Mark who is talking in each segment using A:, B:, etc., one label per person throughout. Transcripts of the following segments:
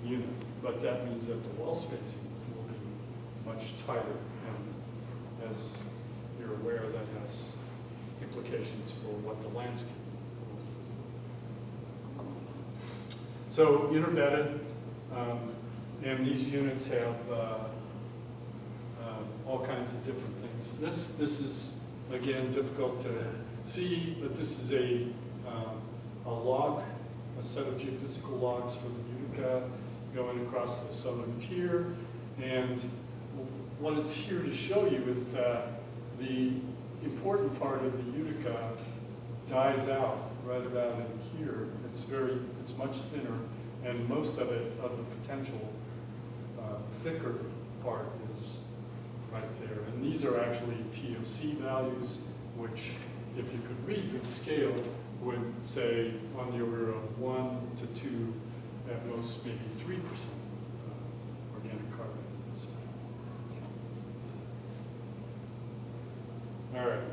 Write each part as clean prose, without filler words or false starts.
A: unit, but that means that the wall spacing will be much tighter, and as you're aware, that has implications for what the landscape will be. So interbedded, and these units have all kinds of different things. This is, again, difficult to see, but this is a log, a set of geophysical logs for the Utica going across the southern tier. And what it's here to show you is that the important part of the Utica dies out right about in here. It's much thinner, and most of it, of the potential thicker part is right there. And these are actually TOC values, which, if you could read the scale, would say on the order of 1 to 2, at most maybe 3% organic carbon. All right,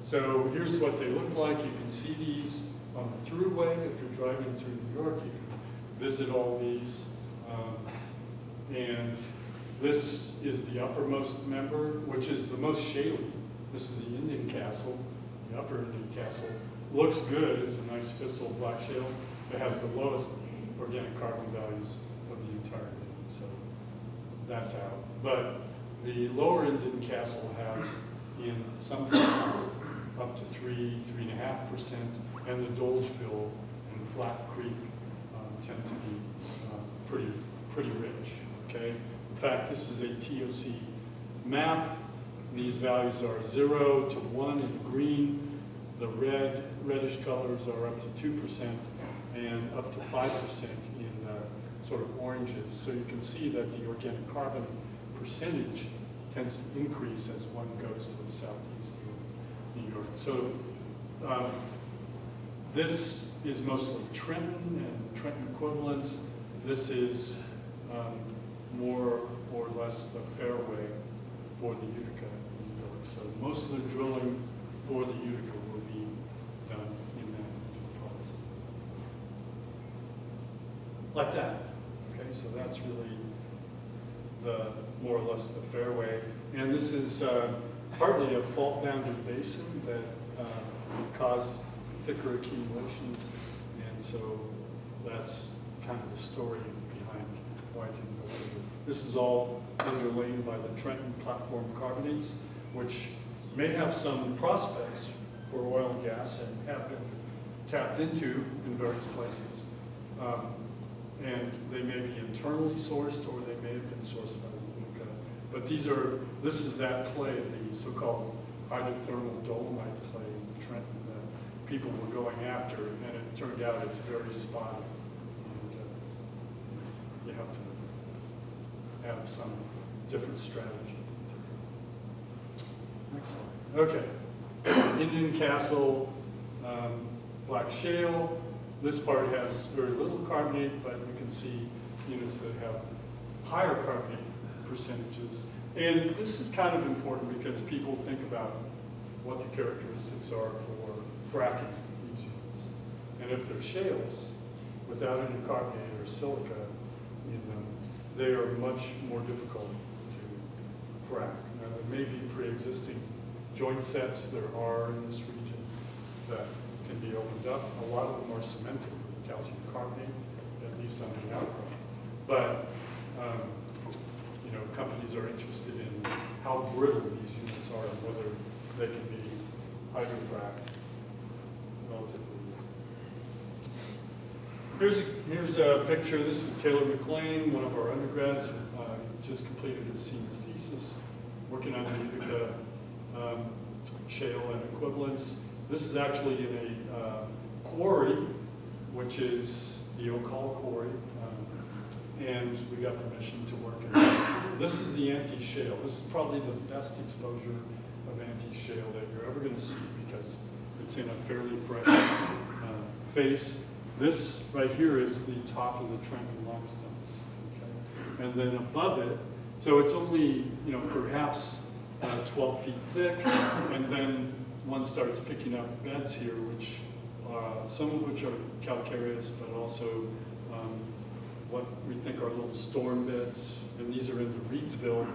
A: so here's what they look like. You can see these on the throughway. If you're driving through New York, you can visit all these. And this is the uppermost member, which is the most shaly. This is the Indian Castle, the upper Indian Castle. Looks good. It's a nice fissile black shale. It has the lowest organic carbon values of the entire thing, so that's out. But the lower Indian Castle has, in some cases, up to 3.5%, and the Dolgeville and Flat Creek tend to be pretty rich. Okay. In fact, this is a TOC map. These values are 0 to 1 in green. The reddish colors are up to 2% and up to 5% in sort of oranges. So you can see that the organic carbon percentage tends to increase as one goes to the southeast of New York. So this is mostly Trenton and Trenton equivalents. This is more or less the fairway for the Utica in New York. So most of the drilling for the Utica will be done in that part. Like that. Okay, so that's really the more or less the fairway. And this is partly a fault-bounded basin that caused thicker accumulations. And so that's kind of the story behind why it didn't go through. This is all underlain by the Trenton platform carbonates, which may have some prospects for oil and gas and have been tapped into in various places. And they may be internally sourced, or they may have been sourced by the Utica. But this is that clay, the so-called hydrothermal dolomite clay in Trenton that people were going after, and it turned out it's very spotty. And you have to have some different strategy. Next slide. Okay. Indian Castle, Black Shale. This part has very little carbonate, but you can see units that have higher carbonate percentages. And this is kind of important because people think about what the characteristics are for fracking these units. And if they're shales, without any carbonate or silica in them, they are much more difficult to frack. Now, there may be pre-existing joint sets there are in this region that can be opened up. A lot of them are cemented with calcium carbonate, at least on the outcrop. But you know, companies are interested in how brittle these units are and whether they can be hydrofracked relatively easy. Here's a picture. This is Taylor McLean, one of our undergrads, just completed his senior thesis, working on the Utica shale and equivalents. This is actually in a quarry, which is the Oak Hall Quarry, and we got permission to work in it. This is the anti-shale. This is probably the best exposure of anti-shale that you're ever going to see because it's in a fairly fresh face. This right here is the top of the Trenton limestones, okay? And then above it, so it's only, you know, perhaps 12 feet thick, and then one starts picking up beds here, which some of which are calcareous, but also what we think are little storm beds, and these are in the Reedsville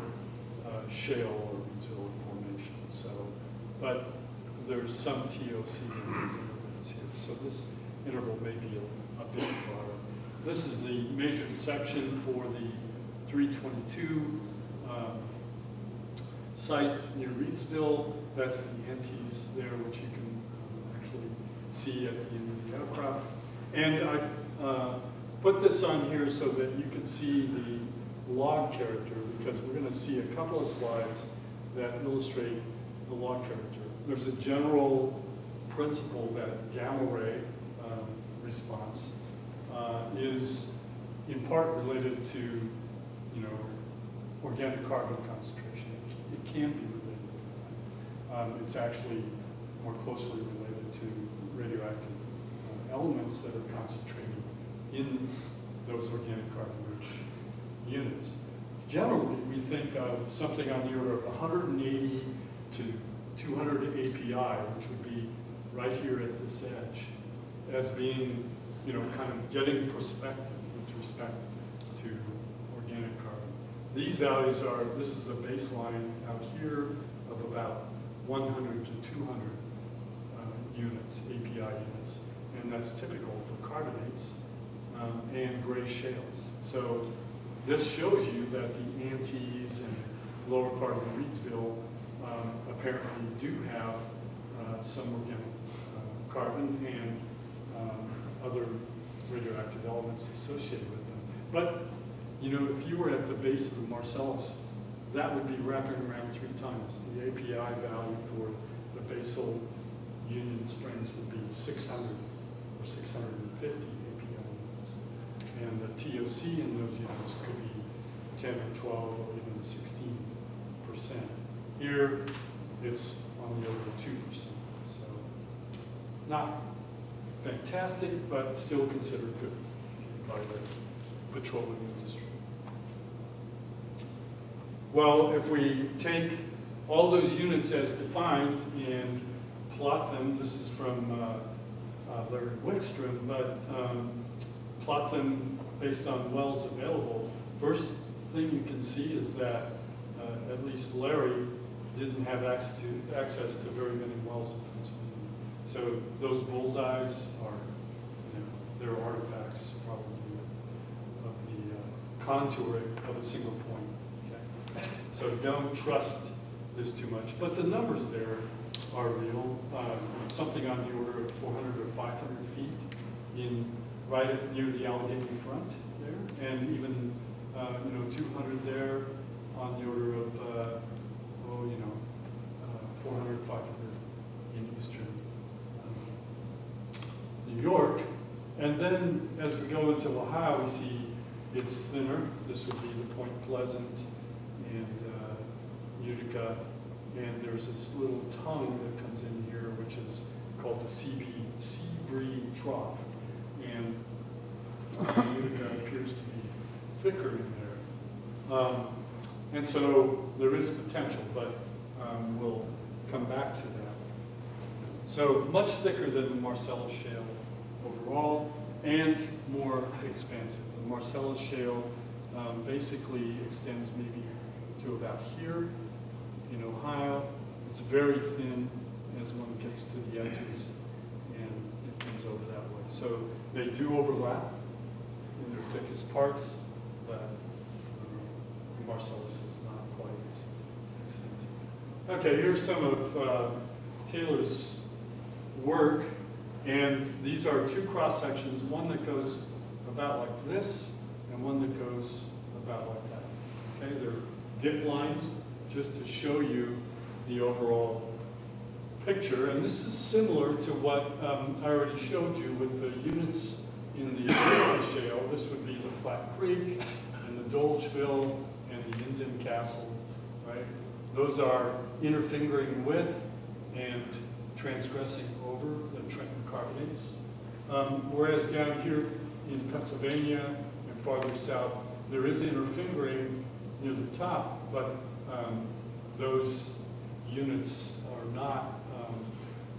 A: Shale or Reedsville Formation. So, but there's some TOC in these intervals here. So this interval may be a bit broader. This is the measured section for the 322 site near Reedsville. That's the antes there, which you can actually see at the end of the outcrop. And I put this on here so that you can see the log character, because we're going to see a couple of slides that illustrate the log character. There's a general principle that gamma ray response is in part related to, you know, organic carbon concentration. It can be related to that. It's actually more closely related to radioactive elements that are concentrated in those organic carbon-rich units. Generally, we think of something on the order of 180 to 200 API, which would be right here at this edge, as being, you know, kind of getting perspective with respect to organic carbon. These values are, this is a baseline out here of about 100 to 200 units, API units, and that's typical for carbonates and gray shales. So this shows you that the Antes and lower part of the Reedsville apparently do have some organic carbon and other radioactive elements associated with them. But, you know, if you were at the base of the Marcellus, that would be wrapping around 3 times. The API value for the basal union springs would be 600 or 650 API units. And the TOC in those units could be 10 or 12 or even 16%. Here, it's on the order of 2%. So, not fantastic, but still considered good by the petroleum industry. Well, if we take all those units as defined and plot them, this is from Larry Wickstrom, but plot them based on wells available, first thing you can see is that at least Larry didn't have access to very many wells in Pennsylvania. So those bullseyes are, you know, they're artifacts probably of the contouring of a single point. Okay? So don't trust this too much. But the numbers there are real. Something on the order of 400 or 500 feet in right near the Allegheny front there, and even you know, 200 there on the order of 400, 500 in eastern New York. And then as we go into Ohio, we see it's thinner. This would be the Point Pleasant and Utica. And there's this little tongue that comes in here, which is called the Seabree Trough. And Utica appears to be thicker in there. And so there is potential, but we'll come back to that. So much thicker than the Marcellus Shale overall, and more expansive. The Marcellus Shale basically extends maybe to about here in Ohio. It's very thin as one gets to the edges, and it comes over that way. So they do overlap in their thickest parts, but Marcellus is not quite as extensive. Okay, here's some of Taylor's work, and these are 2 cross sections, one that goes about like this, and one that goes about like that. Okay, they're dip lines, just to show you the overall picture. And this is similar to what I already showed you with the units in the Utica Shale. This would be the Flat Creek and the Dolgeville and the Indian Castle, right? Those are interfingering with and transgressing over the Trenton carbonates. Whereas down here in Pennsylvania and farther south, there is interfingering near the top, but those units are not,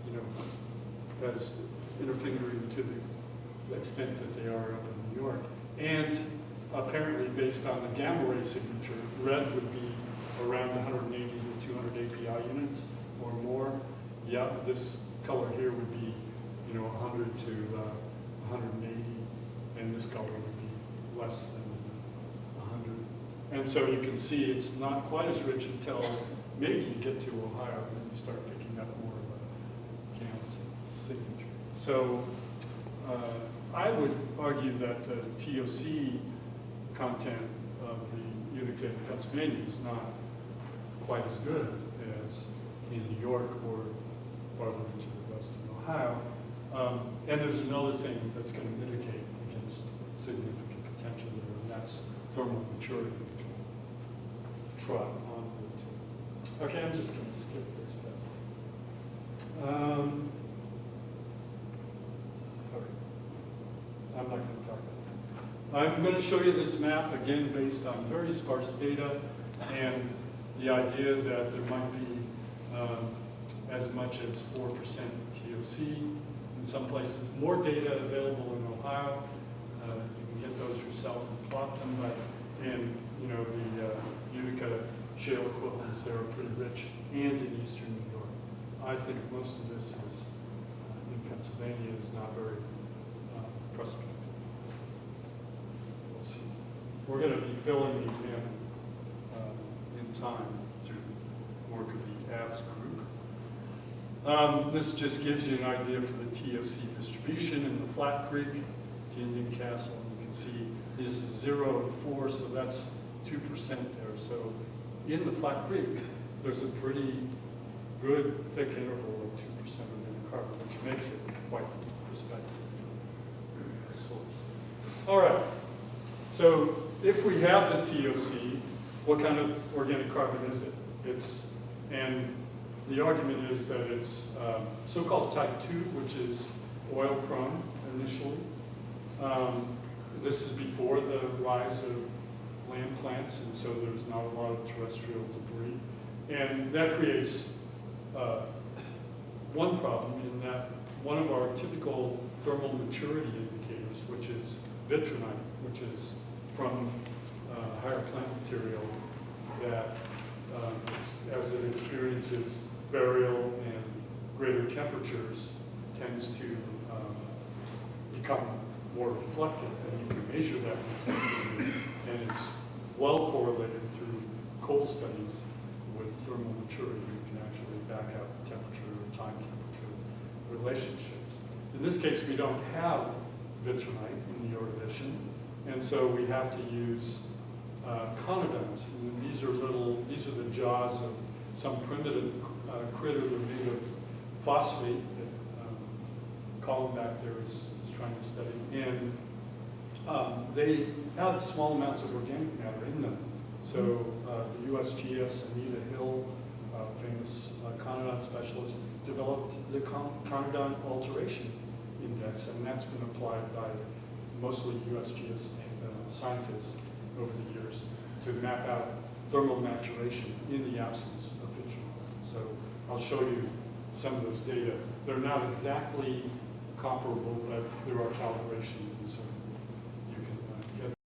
A: you know, as interfingering to the extent that they are up in New York. And apparently based on the gamma ray signature. Red would be around 180 to 200 API units or more. Yeah, this color here would be, 100 to 180, and this color would be less than 100. And so you can see it's not quite as rich until maybe you get to Ohio, and you start picking up more of a gamma signature. So I would argue that the TOC content of the Utica in Pennsylvania is not quite as good as in New York or farther to the west in Ohio. And there's another thing that's going to mitigate against significant potential there, and that's thermal maturity, which we'll trot onward to. Okay, I'm just going to skip this bit. I'm not going to talk about that. I'm going to show you this map, again, based on very sparse data, and the idea that there might be as much as 4% TOC in some places. More data available in Ohio. You can get those yourself and plot them, but in the Utica Shale equivalents, they are pretty rich, and in eastern New York. I think most of this is in Pennsylvania is not very prospective. We'll see. We're going to be filling these in time through work of the ABS group. This just gives you an idea for the TOC distribution in the Flat Creek to Indian Castle. You can see this is 0 to 4, so that's 2% there. So in the Flat Creek, there's a pretty good thick interval of 2% organic carbon, which makes it quite prospective for this source. All right. So if we have the TOC, what kind of organic carbon is it? And the argument is that it's so-called type 2, which is oil prone initially. This is before the rise of land plants, and so there's not a lot of terrestrial debris. And that creates one problem in that one of our typical thermal maturity indicators, which is vitrinite, which is from higher plant material that as it experiences burial and greater temperatures tends to become more reflective, and you can measure that reflectivity, and it's well correlated through coal studies with thermal maturity. You can actually back out the temperature or time temperature relationships. In this case, we don't have vitrinite in the Ordovician, and so we have to use conodonts. And these are the jaws of some primitive critter that are made of phosphate that Colin back there is trying to study. And they have small amounts of organic matter in them. So the USGS, Anita Hill, famous conodont specialist, developed the conodont alteration index, and that's been applied by mostly USGS scientists over the years to map out thermal maturation in the absence of vitrinite. So I'll show you some of those data. They're not exactly comparable, but there are calibrations and so